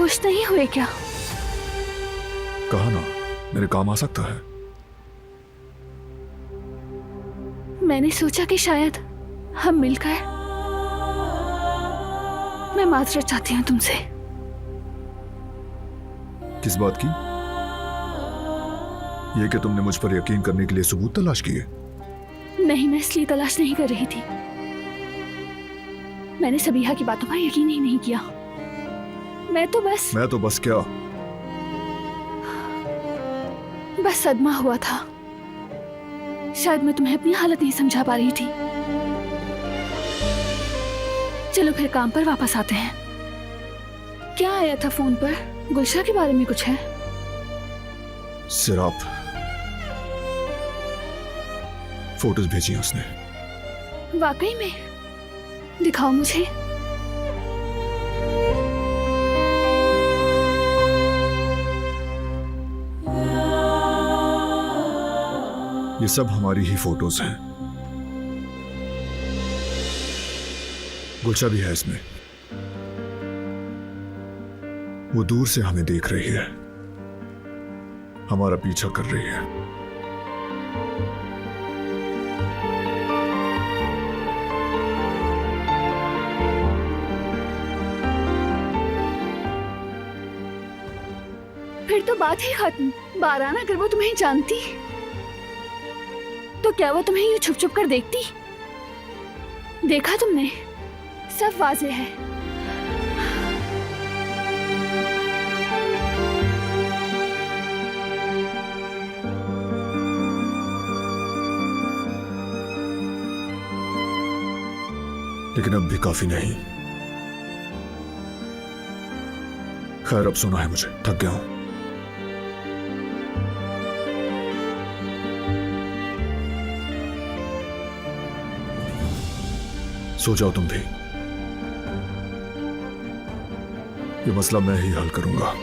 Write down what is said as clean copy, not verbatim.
खुश नहीं हुए क्या? कहा ना, मेरे काम आ सकता है। मैंने सोचा कि शायद हम मिलकर, मैं माजरत चाहती हूँ तुमसे। किस बात की? ये कि तुमने मुझ पर यकीन करने के लिए सबूत तलाश किए? नहीं, मैं इसलिए तलाश नहीं कर रही थी। मैंने सबीहा की बातों पर यकीन ही नहीं किया। मैं तो बस क्या? बस सदमा हुआ था। शायद मैं तुम्हें अपनी हालत नहीं समझा पा रही थी। चलो फिर काम पर वापस आते हैं। क्या आया था फोन पर? गुलशा के बारे में कुछ है? सिर्फ फोटोज भेजी हैं उसने। वाकई में? दिखाओ मुझे। ये सब हमारी ही फोटोज हैं। गुलशा भी है इसमें। वो दूर से हमें देख रही है, हमारा पीछा कर रही है। फिर तो बात ही खत्म। बाराना अगर वो तुम्हें जानती तो क्या वो तुम्हें यूं छुप छुप कर देखती? देखा तुमने, सब वाज़े है। लेकिन अब भी काफी नहीं। खैर, अब सुना है मुझे, थक गया हूं। सो जाओ तुम भी। ये मसला मैं ही हल करूंगा।